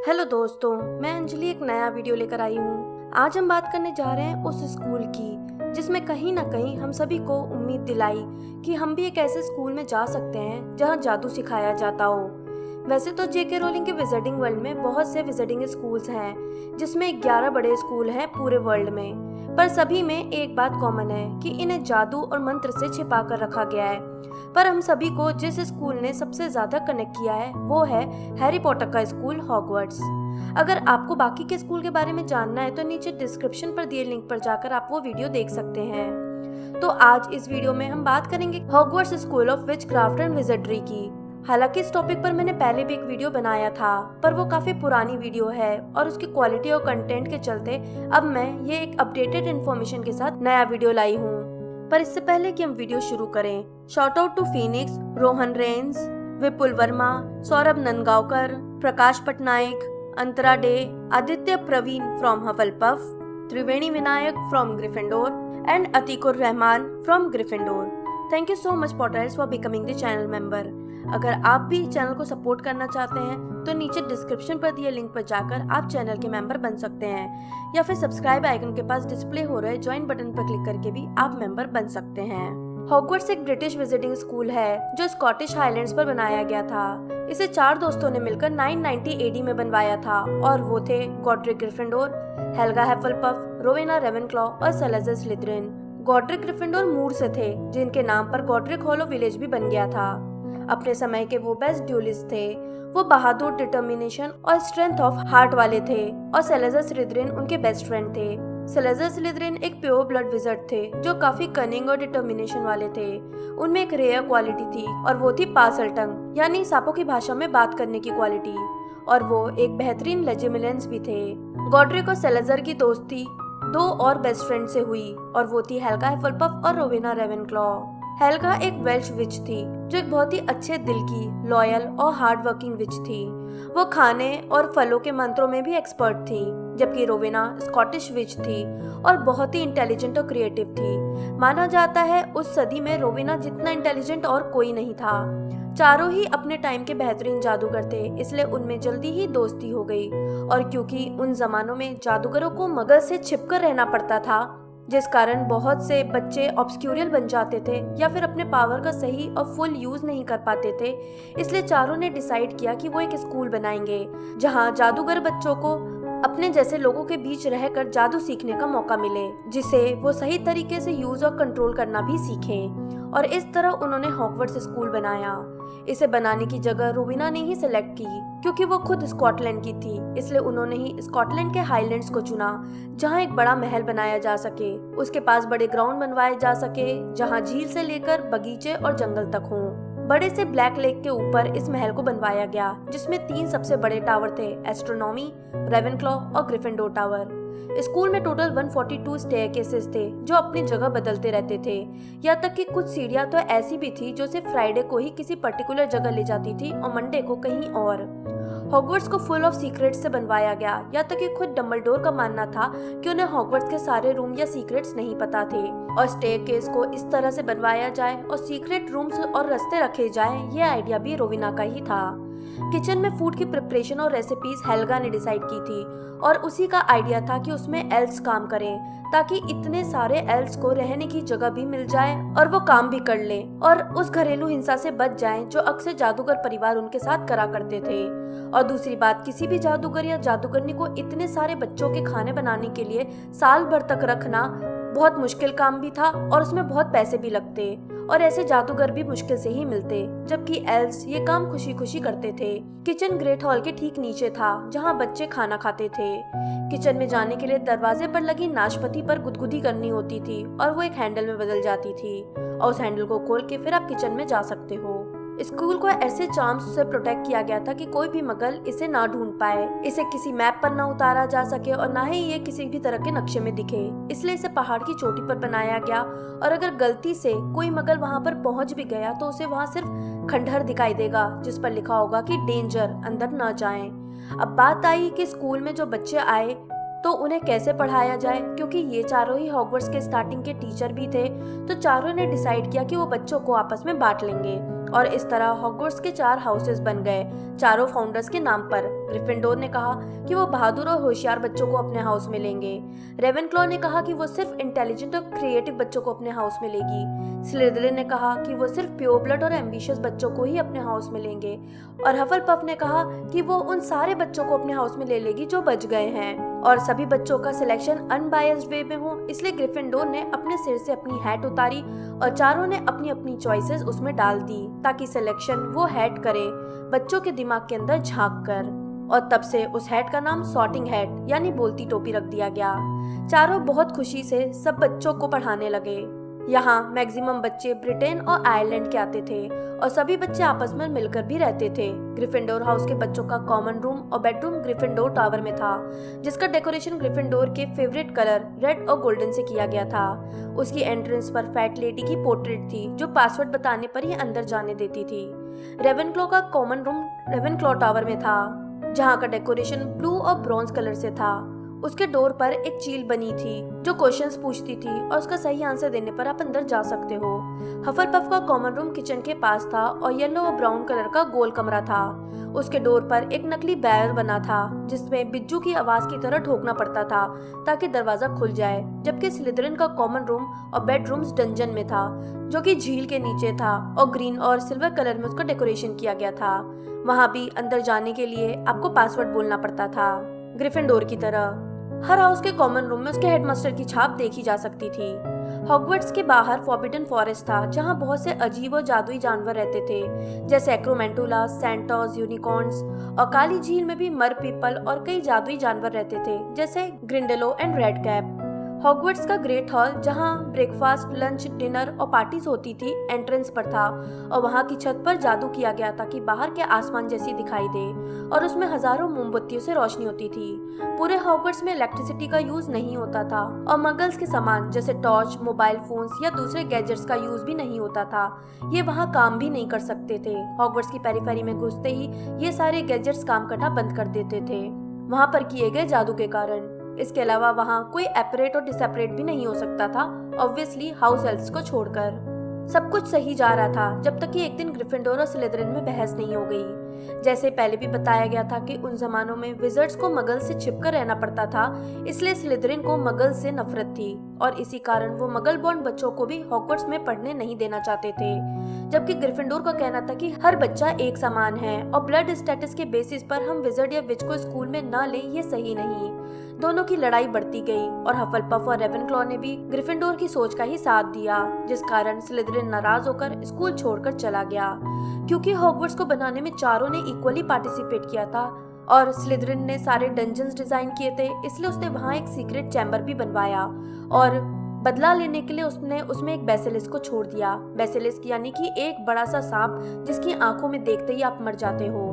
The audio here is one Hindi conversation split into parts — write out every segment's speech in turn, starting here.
हेलो दोस्तों, मैं अंजलि एक नया वीडियो लेकर आई हूँ। आज हम बात करने जा रहे हैं उस स्कूल की जिसमें कहीं ना कहीं हम सभी को उम्मीद दिलाई कि हम भी एक ऐसे स्कूल में जा सकते हैं जहाँ जादू सिखाया जाता हो। वैसे तो जेके रोलिंग के विजिटिंग वर्ल्ड में बहुत से विजिटिंग स्कूल्स हैं, जिसमें 11 बड़े स्कूल हैं पूरे वर्ल्ड में, पर सभी में एक बात कॉमन है कि इन्हें जादू और मंत्र से छिपा कर रखा गया है। पर हम सभी को जिस स्कूल ने सबसे ज्यादा कनेक्ट किया है वो है हैरी पॉटर का स्कूल हॉगवर्ट्स। अगर आपको बाकी के स्कूल के बारे में जानना है तो नीचे डिस्क्रिप्शन पर दिए लिंक पर जाकर आप वो वीडियो देख सकते हैं। तो आज इस वीडियो में हम बात करेंगे Hogwarts school of witchcraft and wizardry की। हालांकि इस टॉपिक पर मैंने पहले भी एक वीडियो बनाया था, पर वो काफी पुरानी वीडियो है और उसकी क्वालिटी और कंटेंट के चलते अब मैं ये एक अपडेटेड इन्फॉर्मेशन के साथ नया वीडियो लाई हूँ। पर इससे पहले कि हम वीडियो शुरू करें, shout out to Phoenix, Rohan रेंस, Vipul Verma, Saurabh Nandgaonkar, Prakash Patnaik, Antara De, Aditya Praveen from Hufflepuff, Triveni Vinayak from Gryffindor and Atiqur Rahman from Gryffindor. Thank you so much Potters for becoming the channel member. अगर आप भी चैनल को सपोर्ट करना चाहते हैं तो नीचे डिस्क्रिप्शन पर दिए लिंक पर जाकर आप चैनल के मेंबर बन सकते हैं, या फिर सब्सक्राइब आइकन के पास डिस्प्ले हो रहे ज्वाइन बटन पर क्लिक करके भी आप मेंबर बन सकते हैं। हॉगवर्ट्स एक ब्रिटिश विजिटिंग स्कूल है जो स्कॉटिश हाईलैंड्स पर बनाया गया था। इसे 4 दोस्तों ने मिलकर 990 एडी में बनवाया था और वो थे गॉड्रिक ग्रिफिंडोर, हेल्गा हैफलपफ, रोवेना रेवेनक्लॉ और सलाज़र स्लिथरिन। गॉड्रिक ग्रिफिंडोर मूर से थे जिनके नाम पर गॉड्रिक हॉलो विलेज भी बन गया था। अपने समय के वो बेस्ट ड्यूलिस्ट थे। वो बहादुर, डिटर्मिनेशन और स्ट्रेंथ ऑफ हार्ट वाले थे और सलाज़र स्लिथरिन उनके बेस्ट फ्रेंड थे। सलाज़र स्लिथरिन एक प्योर ब्लड विज़र्ड थे जो काफी कनिंग और डिटर्मिनेशन वाले थे। उनमें एक रेयर क्वालिटी थी और वो थी पार्सल टंग, यानी सांपों की भाषा में बात करने की क्वालिटी, और वो एक बेहतरीन लेजिमिलेंस भी थे। गॉड्रिक और सलाज़र की दोस्ती 2 और बेस्ट फ्रेंड से हुई और वो थी हेल्गा हैफलपफ और रोवेना रेवेनक्लॉ। हेल्गा एक वेल्श विच थी जो एक बहुत ही अच्छे दिल की, लॉयल और हार्ड वर्किंग विच थी। वो खाने और फलों के मंत्रों में भी एक्सपर्ट थी, जबकि रोवेना स्कॉटिश विच थी और बहुत ही इंटेलिजेंट और क्रिएटिव थी। माना जाता है उस सदी में रोवेना जितना इंटेलिजेंट और कोई नहीं था। चारों ही अपने टाइम के बेहतरीन जादूगर थे, इसलिए उनमें जल्दी ही दोस्ती हो गई। और क्योंकि उन जमानों में जादूगरों को मगज से छिपकर रहना पड़ता था, जिस कारण बहुत से बच्चे ऑब्स्क्यूरियल बन जाते थे या फिर अपने पावर का सही और फुल यूज नहीं कर पाते थे, इसलिए चारों ने डिसाइड किया कि वो एक स्कूल बनाएंगे जहां जादूगर बच्चों को अपने जैसे लोगों के बीच रहकर जादू सीखने का मौका मिले, जिसे वो सही तरीके से यूज और कंट्रोल करना भी सीखें। और इस तरह उन्होंने हॉगवर्ट्स स्कूल बनाया। इसे बनाने की जगह रोवेना ने ही सिलेक्ट की, क्योंकि वो खुद स्कॉटलैंड की थी, इसलिए उन्होंने ही स्कॉटलैंड के हाईलैंड्स को चुना जहां एक बड़ा महल बनाया जा सके, उसके पास बड़े ग्राउंड बनवाए जा सके जहां झील से लेकर बगीचे और जंगल तक हों। बड़े से ब्लैक लेक के ऊपर इस महल को बनवाया गया, जिसमें 3 सबसे बड़े टावर थे, एस्ट्रोनॉमी, रेवेनक्लॉ और ग्रिफिंडोर टावर। स्कूल में टोटल 142 स्टेयरकेसेस थे जो अपनी जगह बदलते रहते थे। यहाँ तक कि कुछ सीढ़ियाँ तो ऐसी भी थी जो सिर्फ फ्राइडे को ही किसी पर्टिकुलर जगह ले जाती थी और मंडे को कहीं और। हॉगवर्ट्स को फुल ऑफ सीक्रेट्स से बनवाया गया, यहाँ तक कि खुद डम्बलडोर का मानना था कि उन्हें हॉगवर्ट्स के सारे रूम या सीक्रेट्स नहीं पता थे। और स्टेयरकेस को इस तरह से बनवाया जाए और सीक्रेट रूम्स और रास्ते रखे जाए, ये आइडिया भी रोवेना का ही था। किचन में फूड की प्रिपरेशन और रेसिपीज हेल्गा ने डिसाइड की थी और उसी का आइडिया था कि उसमें एल्व्स काम करें, ताकि इतने सारे एल्व्स को रहने की जगह भी मिल जाए और वो काम भी कर ले और उस घरेलू हिंसा से बच जाएं जो अक्सर जादूगर परिवार उनके साथ करा करते थे। और दूसरी बात, किसी भी जादूगर या जादूगरनी को इतने सारे बच्चों के खाने बनाने के लिए साल भर तक रखना बहुत मुश्किल काम भी था और उसमें बहुत पैसे भी लगते और ऐसे जादूगर भी मुश्किल से ही मिलते, जबकि एल्व्स ये काम खुशी खुशी करते थे। किचन ग्रेट हॉल के ठीक नीचे था जहाँ बच्चे खाना खाते थे। किचन में जाने के लिए दरवाजे पर लगी नाशपती पर गुदगुदी करनी होती थी और वो एक हैंडल में बदल जाती थी, और उस हैंडल को खोल के फिर आप किचन में जा सकते हो। स्कूल को ऐसे चार्म्स से प्रोटेक्ट किया गया था कि कोई भी मगल इसे ना ढूंढ पाए, इसे किसी मैप पर ना उतारा जा सके और ना ही ये किसी भी तरह के नक्शे में दिखे, इसलिए इसे पहाड़ की चोटी पर बनाया गया। और अगर गलती से कोई मगल वहां पर पहुंच भी गया तो उसे वहां सिर्फ खंडहर दिखाई देगा जिस पर लिखा होगा कि डेंजर, अंदर ना जाएं। अब बात आई कि स्कूल में जो बच्चे आए तो उन्हें कैसे पढ़ाया जाए, क्योंकि ये चारों ही हॉगवर्ट्स के स्टार्टिंग के टीचर भी थे, तो चारों ने डिसाइड किया कि वो बच्चों को आपस में बांट लेंगे। और इस तरह हॉगवर्ट्स के 4 हाउसेस बन गए, चारों फाउंडर्स के नाम पर। ग्रिफिंडोर ने कहा कि वो बहादुर और होशियार बच्चों को अपने हाउस में लेंगे। रेवेनक्लॉ ने कहा कि वो सिर्फ इंटेलिजेंट और क्रिएटिव बच्चों को अपने हाउस में लेगी। स्लिदरिन ने कहा कि वो सिर्फ प्योर ब्लड और एम्बिशियस बच्चों को ही अपने हाउस में लेंगे। और हफलपफ ने कहा कि वो उन सारे बच्चों को अपने हाउस में ले लेगी जो बच गए हैं, और सभी बच्चों का सिलेक्शन अनबायस्ड वे में हो। इसलिए ग्रिफिंडोर ने अपने सिर से अपनी हैट उतारी और चारों ने अपनी अपनी चॉइसेस उसमें डाल दी ताकि सिलेक्शन वो हैट करे, बच्चों के दिमाग के अंदर झांक कर। और तब से उस हैट का नाम सॉर्टिंग हैट यानी बोलती टोपी रख दिया गया। चारों बहुत खुशी से सब बच्चों को पढ़ाने लगे। यहाँ मैक्सिमम बच्चे ब्रिटेन और आयरलैंड के आते थे और सभी बच्चे आपस में मिलकर भी रहते थे। ग्रिफिंडोर हाउस के बच्चों का कॉमन रूम और बेडरूम ग्रिफिंडोर टावर में था, जिसका डेकोरेशन ग्रिफिंडोर के फेवरेट कलर रेड और गोल्डन से किया गया था। उसकी एंट्रेंस पर फैट लेडी की पोर्ट्रेट थी जो पासवर्ड बताने पर ही अंदर जाने देती थी। रेवेनक्लॉ का कॉमन रूम रेवेनक्लॉ टावर में था, जहाँ का डेकोरेशन ब्लू और ब्रॉन्ज कलर से था। उसके डोर पर एक चील बनी थी जो क्वेश्चंस पूछती थी और उसका सही आंसर देने पर आप अंदर जा सकते हो। हफलपफ का कॉमन रूम किचन के पास था और येलो और ब्राउन कलर का गोल कमरा था। उसके डोर पर एक नकली बैरल बना था जिसमें बिज्जू की आवाज की तरह ठोकना पड़ता था ताकि दरवाजा खुल जाए। जबकि स्लिदरिन का कॉमन रूम और बेडरूम्स डंजन में था जो कि झील के नीचे था और ग्रीन और सिल्वर कलर में उसका डेकोरेशन किया गया था। वहाँ भी अंदर जाने के लिए आपको पासवर्ड बोलना पड़ता था। ग्रिफिंडोर की तरह हर हाउस के कॉमन रूम में उसके हेडमास्टर की छाप देखी जा सकती थी। हॉगवर्ट्स के बाहर फॉरबिडन फॉरेस्ट था जहां बहुत से अजीब और जादुई जानवर रहते थे, जैसे एक्रोमेंटुला, सैंटोस, यूनिकॉर्न्स, और काली झील में भी मर पीपल और कई जादुई जानवर रहते थे जैसे ग्रिंडेलो एंड रेड कैप। हॉगवर्ट्स का ग्रेट हॉल जहां ब्रेकफास्ट, लंच, डिनर और पार्टीज होती थी एंट्रेंस पर था और वहां की छत पर जादू किया गया था कि बाहर के आसमान जैसी दिखाई दे और उसमें हजारों मोमबत्तियों से रोशनी होती थी। पूरे हॉगवर्ट्स में इलेक्ट्रिसिटी का यूज नहीं होता था और मगल्स के सामान जैसे टॉर्च, मोबाइल फोन्स या दूसरे गैजेट्स का यूज भी नहीं होता था। ये वहाँ काम भी नहीं कर सकते थे। हॉगवर्ट्स की पेरीफेरी में घुसते ही ये सारे गैजेट्स काम करना बंद कर देते थे वहाँ पर किए गए जादू के कारण। इसके अलावा वहाँ कोई एपरेट और डिसेपरेट भी नहीं हो सकता था, ऑब्वियसली हाउस एल्व्स को छोड़कर। सब कुछ सही जा रहा था जब तक कि एक दिन ग्रिफिंडोर और स्लिदरिन में बहस नहीं हो गई। जैसे पहले भी बताया गया था कि उन जमानों में विजर्ड्स को मगल से छिपकर रहना पड़ता था, इसलिए स्लिदरिन को मगल से नफरत थी और इसी कारण वो मगल बॉर्न बच्चों को भी हॉगवर्ट्स में पढ़ने नहीं देना चाहते थे। जबकि ग्रिफिंडोर का कहना था कि हर बच्चा एक समान है और ब्लड स्टेटस के बेसिस पर हम विजर्ड या विच को स्कूल में न ले, ये सही नहीं। दोनों की लड़ाई बढ़ती गई और हफलपफ और रेवेनक्लॉ ने भी ग्रिफिंडोर की सोच का ही साथ दिया, जिस कारण स्लिदरिन नाराज होकर स्कूल छोड़कर चला गया। क्योंकि हॉगवर्ट्स को बनाने में चारों ने इक्वली पार्टिसिपेट किया था और स्लिदरिन ने सारे डंजन्स डिजाइन किए थे, इसलिए उसने वहाँ एक सीक्रेट चैम्बर भी बनवाया और बदला लेने के लिए उसने उसमें एक बेसिलिस्क को छोड़ दिया। बेसिलिस्क यानी कि एक बड़ा सा सांप जिसकी आंखों में देखते ही आप मर जाते हो,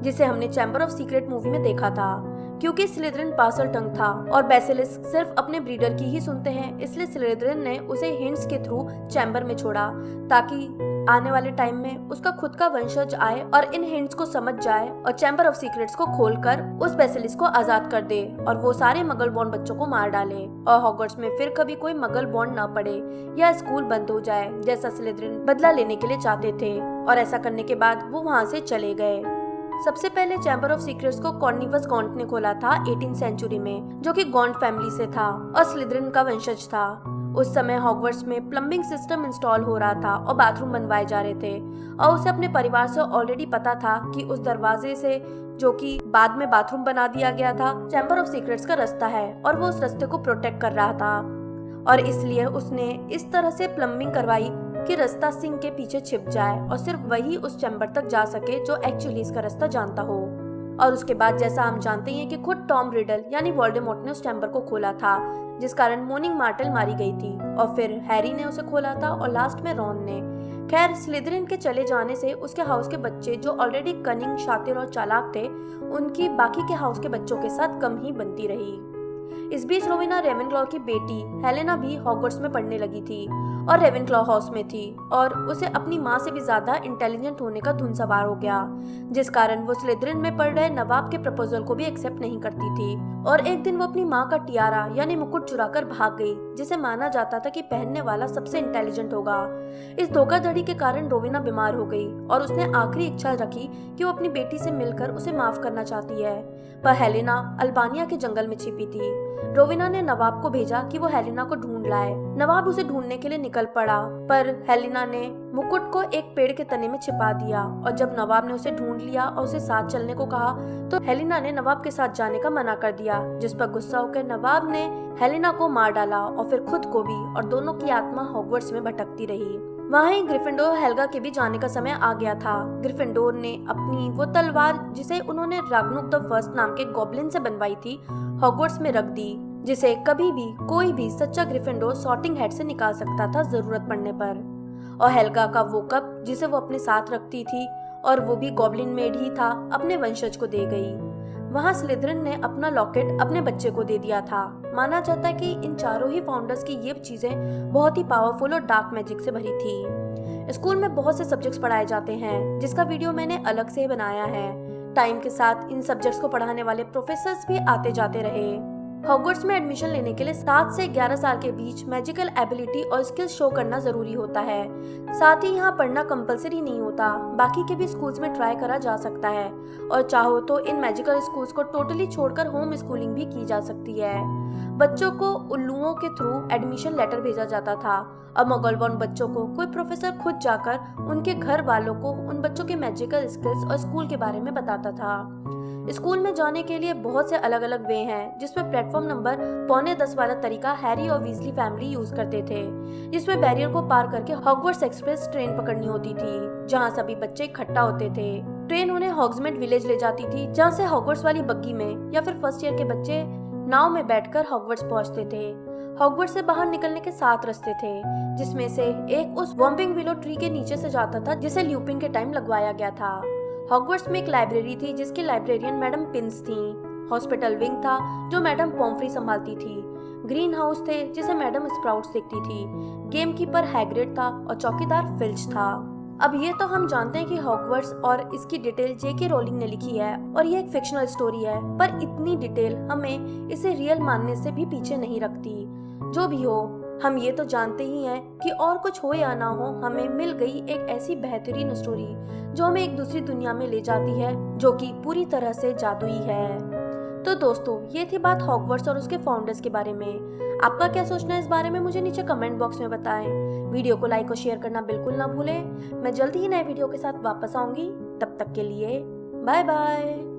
जिसे हमने चैम्बर ऑफ सीक्रेट मूवी में देखा था। क्योंकि स्लिदरिन पासल टंग था और बेसिलिस्क सिर्फ अपने ब्रीडर की ही सुनते हैं, इसलिए स्लिदरिन ने उसे हिंट्स के थ्रू चैम्बर में छोड़ा ताकि आने वाले टाइम में उसका खुद का वंशज आए और इन हिंट्स को समझ जाए और चैम्बर ऑफ सीक्रेट्स को खोलकर उस बेसिलिस्क को आजाद कर दे और वो सारे मगल बॉर्न बच्चों को मार डाले और हॉगवर्ट्स में फिर कभी कोई मगल बॉर्न न पड़े या स्कूल बंद हो जाए, जैसा स्लिदरिन बदला लेने के लिए चाहते थे। और ऐसा करने के बाद वो वहाँ से चले गए। सबसे पहले चैम्बर ऑफ सीक्रेट्स को कॉर्निवस गॉन्ट ने खोला था 18th सेंचुरी में, जो कि गॉन्ट फैमिली से था और स्लिदरिन का वंशज था। उस समय हॉगवर्ट्स में प्लम्बिंग सिस्टम इंस्टॉल हो रहा था और बाथरूम बनवाए जा रहे थे और उसे अपने परिवार से ऑलरेडी पता था कि उस दरवाजे से, जो कि बाद में बाथरूम बना दिया गया था, चैम्बर ऑफ सीक्रेट्स का रास्ता है और वो उस रास्ते को प्रोटेक्ट कर रहा था और इसलिए उसने इस तरह से प्लम्बिंग करवाई कि रास्ता सिंक के पीछे छिप जाए और सिर्फ वही उस चैम्बर तक जा सके जो एक्चुअली इसका रास्ता जानता हो। और उसके बाद जैसा हम जानते हैं कि खुद टॉम रिडल यानी वोल्डेमॉर्ट ने उस चैम्बर को खोला था, जिस कारण मोर्निंग मार्टेल मारी गई थी और फिर हैरी ने उसे खोला था और लास्ट में रॉन ने। खैर, स्लिदरिन के चले जाने से उसके हाउस के बच्चे जो ऑलरेडी कनिंग, शातिर और चालाक थे, उनकी बाकी के हाउस के बच्चों के साथ कम ही बनती रही। इस बीच रोवेना रेवेनक्लॉ की बेटी हेलेना भी हॉगवर्ट्स में पढ़ने लगी थी और रेवेनक्लॉ हाउस में थी और उसे अपनी माँ से भी ज्यादा इंटेलिजेंट होने का धुन सवार हो गया, जिस कारण वो स्लिदरिन में पढ़ रहे नवाब के प्रपोजल को भी एक्सेप्ट नहीं करती थी। और एक दिन वो अपनी माँ का टियारा यानी मुकुट चुराकर भाग गई, जिसे माना जाता था कि पहनने वाला सबसे इंटेलिजेंट होगा। इस धोखाधड़ी के कारण रोवेना बीमार हो गई और उसने आखिरी इच्छा रखी कि वो अपनी बेटी से मिलकर उसे माफ करना चाहती है, पर हेलेना अल्बानिया के जंगल में छिपी थी। रोवेना ने नवाब को भेजा कि वो हेलेना को ढूंढ लाए। नवाब उसे ढूंढने के लिए निकल पड़ा, पर हेलेना ने मुकुट को एक पेड़ के तने में छिपा दिया और जब नवाब ने उसे ढूंढ लिया और उसे साथ चलने को कहा तो हेलेना ने नवाब के साथ जाने का मना कर दिया, जिस पर गुस्सा होकर नवाब ने हेलेना को मार डाला और फिर खुद को भी, और दोनों की आत्मा हॉगवर्ट्स में भटकती रही। वहीं ग्रिफिंडोर हेल्गा के भी जाने का समय आ गया था। ग्रिफिंडोर ने अपनी वो तलवार जिसे उन्होंने रागनुक द फर्स्ट नाम के गॉब्लिन से बनवाई थी हॉगवर्ट्स में रख दी, जिसे कभी भी कोई भी सच्चा ग्रिफिंडोर सॉर्टिंग हेड से निकाल सकता था जरूरत पड़ने पर। और हेल्गा का वो कप जिसे वो अपने साथ रखती थी और वो भी गॉब्लिन मेड ही था, अपने वंशज को दे गई। वहाँ स्लिदरिन ने अपना लॉकेट अपने बच्चे को दे दिया था। माना जाता है कि इन चारों ही फाउंडर्स की ये चीजें बहुत ही पावरफुल और डार्क मैजिक से भरी थी। स्कूल में बहुत से सब्जेक्ट्स पढ़ाए जाते हैं, जिसका वीडियो मैंने अलग से बनाया है। टाइम के साथ इन सब्जेक्ट्स को पढ़ाने वाले प्रोफेसर्स भी आते जाते रहे। हॉगवर्ट्स में एडमिशन लेने के लिए 7 से 11 साल के बीच मैजिकल एबिलिटी और स्किल्स शो करना जरूरी होता है। साथ ही यहाँ पढ़ना कंपलसरी नहीं होता, बाकी के भी स्कूल्स में ट्राई करा जा सकता है और चाहो तो इन मैजिकल स्कूल्स को टोटली छोड़कर होम स्कूलिंग भी की जा सकती है। बच्चों को उल्लुओं के थ्रू एडमिशन लेटर भेजा जाता था और मगलबॉर्न बच्चों को कोई प्रोफेसर खुद जाकर उनके घर वालों को उन बच्चों के मैजिकल स्किल्स और स्कूल के बारे में बताता था। स्कूल में जाने के लिए बहुत से अलग अलग वे हैं, जिसमें प्लेटफॉर्म नंबर 9:45 वाला तरीका हैरी और वीजली फैमिली यूज करते थे, जिसमें बैरियर को पार करके हॉगवर्ट्स एक्सप्रेस ट्रेन पकड़नी होती थी, जहां सभी बच्चे इकट्ठा होते थे। ट्रेन उन्हें हॉग्समीड विलेज ले जाती थी, जहां से हॉगवर्ट्स वाली बग्गी में या फिर फर्स्ट ईयर के बच्चे नाव में बैठकर हॉगवर्ट्स पहुंचते थे। हॉगवर्ट्स से बाहर निकलने के 7 रास्ते थे, जिसमें से एक उस वॉम्पिंग विलो ट्री के नीचे से जाता था जिसे ल्यूपिन के टाइम लगवाया गया था। हॉगवर्ट्स में एक लाइब्रेरी थी जिसकी लाइब्रेरियन मैडम पिंस थी। हॉस्पिटल विंग था जो मैडम पॉम्फ्री संभालती थी। ग्रीन हाउस थे जिसे मैडम स्प्राउट्स देखती थी। गेम कीपर हैग्रिड था और चौकीदार फिल्च था। अब ये तो हम जानते हैं कि हॉगवर्ट्स और इसकी डिटेल जेके रोलिंग ने लिखी है और ये एक फिक्शनल स्टोरी है, पर इतनी डिटेल हमें इसे रियल मानने से भी पीछे नहीं रखती। जो भी हो, हम ये तो जानते ही हैं कि और कुछ हो या ना हो, हमें मिल गई एक ऐसी बेहतरीन स्टोरी जो हमें एक दूसरी दुनिया में ले जाती है, जो कि पूरी तरह से जादुई है। तो दोस्तों, ये थी बात हॉगवर्ट्स और उसके फाउंडर्स के बारे में। आपका क्या सोचना है इस बारे में मुझे नीचे कमेंट बॉक्स में बताएं। वीडियो को लाइक और शेयर करना बिल्कुल ना भूलें। मैं जल्दी ही नए वीडियो के साथ वापस आऊंगी। तब तक के लिए बाय बाय।